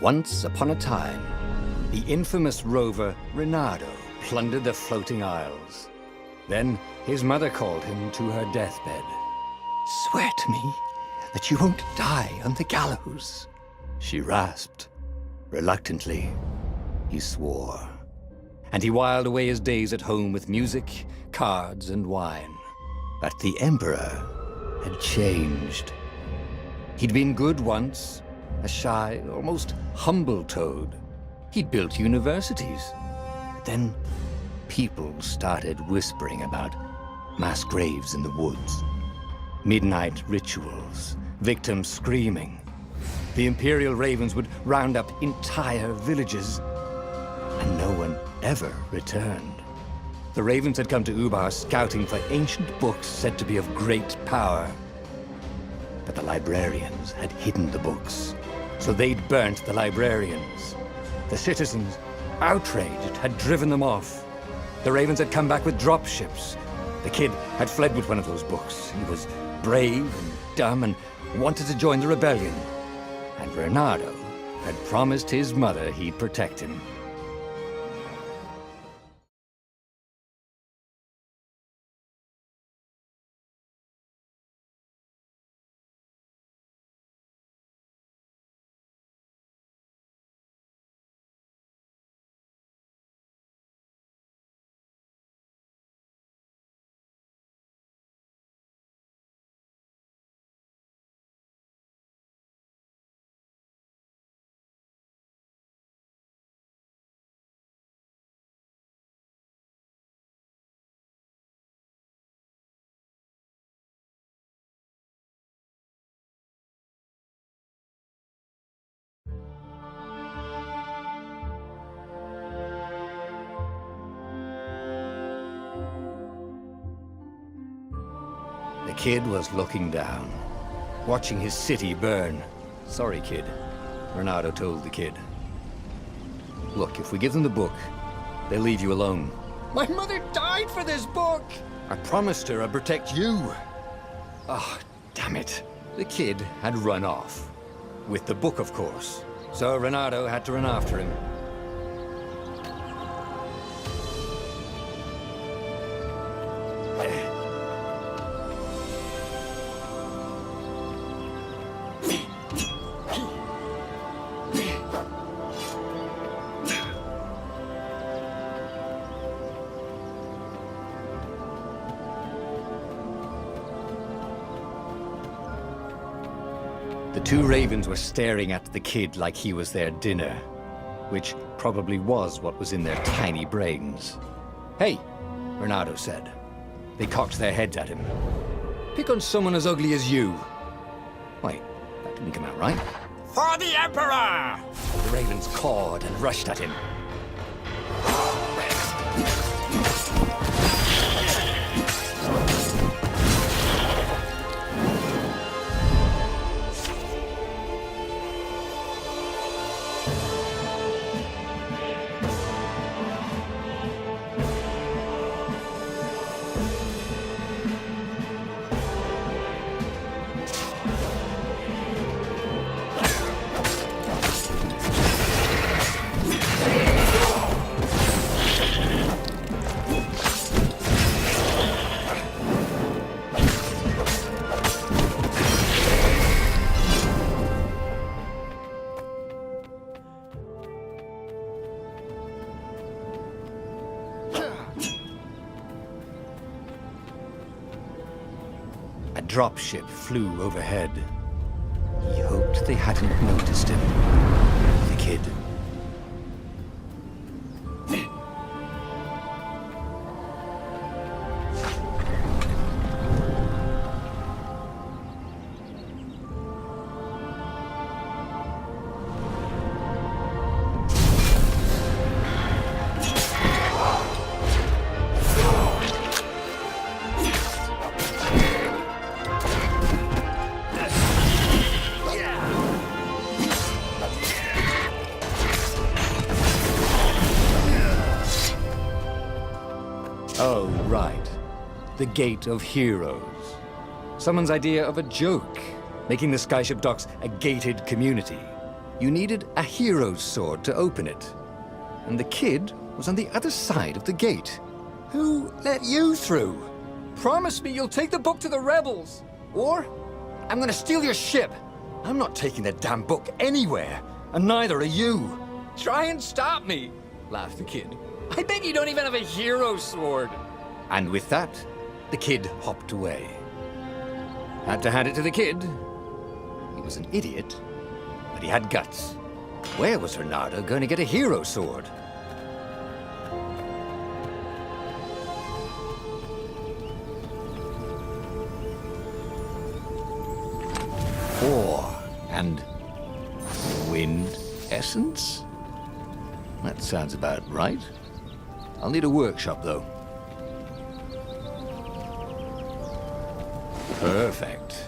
Once upon a time, the infamous rover Reynardo plundered the floating isles. Then his mother called him to her deathbed. "Swear to me that you won't die on the gallows," she rasped. Reluctantly, he swore. And he whiled away his days at home with music, cards, and wine. But the Emperor had changed. He'd been good once, a shy, almost humble toad. He'd built universities. Then people started whispering about mass graves in the woods, midnight rituals, victims screaming. The Imperial Ravens would round up entire villages, and no one ever returned. The Ravens had come to Ubar scouting for ancient books said to be of great power. But the librarians had hidden the books, so they'd burnt the librarians. The citizens, outraged, had driven them off. The Ravens had come back with dropships. The kid had fled with one of those books. He was brave and dumb and wanted to join the rebellion. And Reynardo had promised his mother he'd protect him. The kid was looking down, watching his city burn. "Sorry, kid," Reynardo told the kid. "Look, if we give them the book, they'll leave you alone." "My mother died for this book!" "I promised her I'd protect you." "Oh, damn it." The kid had run off. With the book, of course. So Reynardo had to run after him. The two ravens were staring at the kid like he was their dinner, which probably was what was in their tiny brains. "Hey," Reynardo said. They cocked their heads at him. "Pick on someone as ugly as you." Wait, that didn't come out right. For the Emperor! The ravens cawed and rushed at him. A dropship flew overhead. He hoped they hadn't noticed him. The kid. Oh, right. The Gate of Heroes. Someone's idea of a joke, making the Skyship docks a gated community. you needed a hero's sword to open it. And the kid was on the other side of the gate. Who let you through? Promise me you'll take the book to the rebels, or I'm gonna steal your ship. I'm not taking that damn book anywhere, and neither are you. Try and stop me, laughed the kid. I bet you don't even have a hero sword. And with that, the kid hopped away. Had to hand it to the kid. He was an idiot, but he had guts. Where was Reynardo going to get a hero sword? Ore and wind essence? That sounds about right. I'll need a workshop, though. Perfect.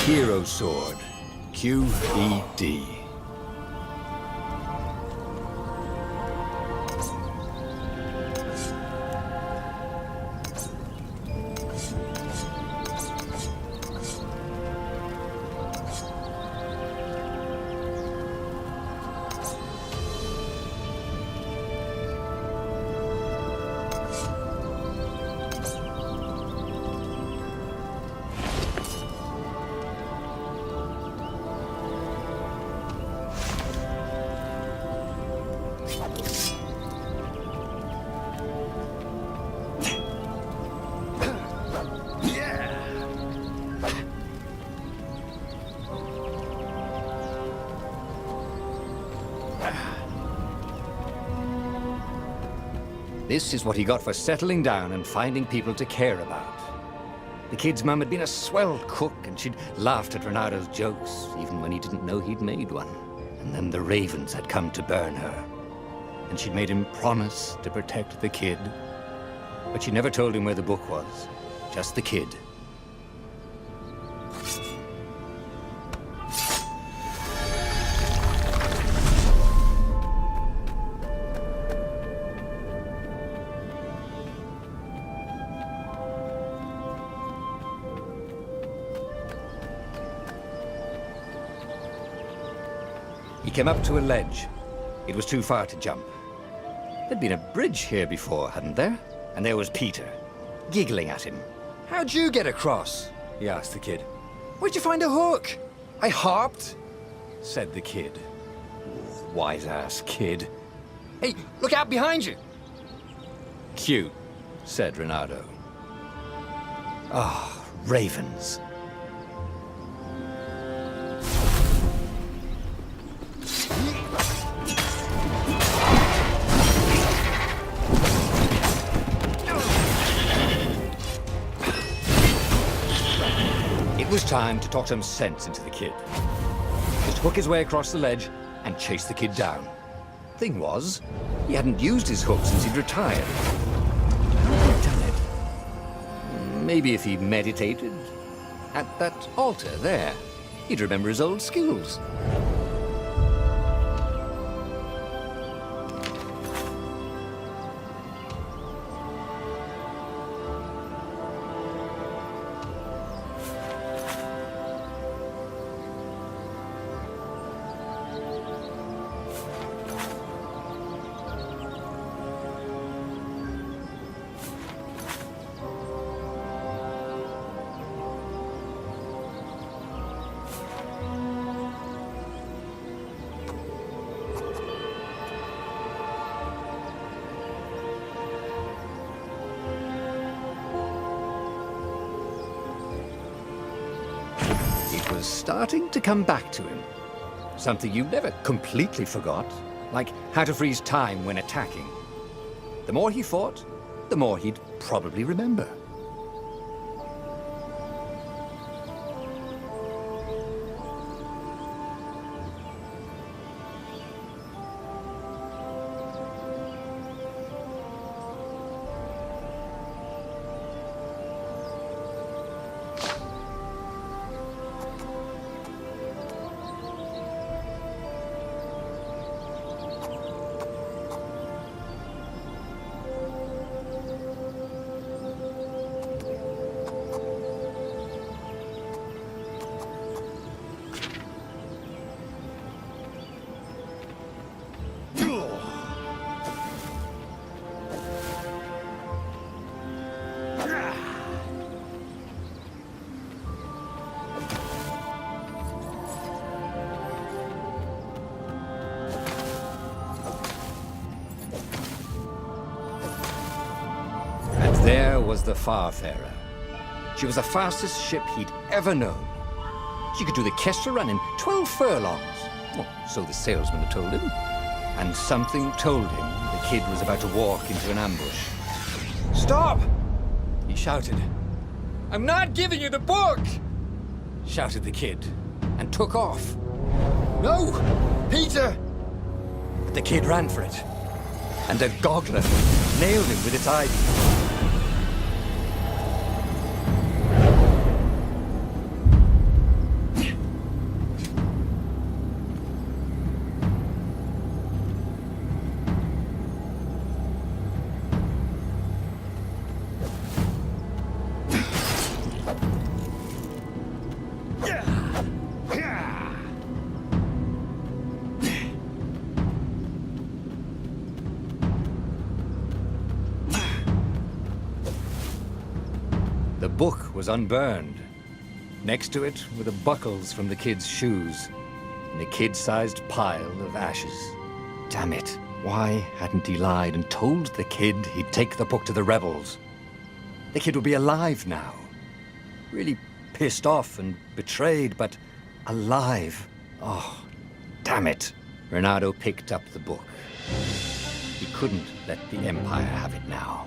Hero Sword, QED. This is what he got for settling down and finding people to care about. The kid's mum had been a swell cook, and she'd laughed at Reynardo's jokes, even when he didn't know he'd made one. And then the ravens had come to burn her. And she'd made him promise to protect the kid. But she never told him where the book was. Just the kid. He came up to a ledge. It was too far to jump. There'd been a bridge here before, hadn't there? And there was Peter, giggling at him. How'd you get across? He asked the kid. Where'd you find a hook? I hopped, said the kid. Wise-ass kid. Hey, look out behind you! Cute, said Reynardo. Ah, ravens. It was time to talk some sense into the kid. Just hook his way across the ledge and chase the kid down. Thing was, he hadn't used his hook since he'd retired. How had he done it? Maybe if he meditated at that altar there, he'd remember his old skills. Was starting to come back to him. Something you never completely forgot, like how to freeze time when attacking. The more he fought, the more he'd probably remember. There was the Farfarer. She was the fastest ship he'd ever known. She could do the Kestra run in 12 furlongs. Well, so the salesman had told him. And something told him the kid was about to walk into an ambush. "Stop!" he shouted. "I'm not giving you the book!" shouted the kid, and took off. "No! Peter!" But the kid ran for it, and a goggler nailed him with its eye. The book was unburned. Next to it were the buckles from the kid's shoes, and a kid-sized pile of ashes. Damn it, why hadn't he lied and told the kid he'd take the book to the rebels? The kid would be alive now. Really pissed off and betrayed, but alive. Oh, damn it. Reynardo picked up the book. He couldn't let the Empire have it now.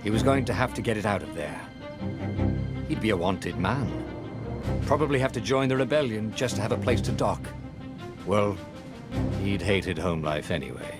He was going to have to get it out of there. He'd be a wanted man. Probably have to join the rebellion just to have a place to dock. Well, he'd hated home life anyway.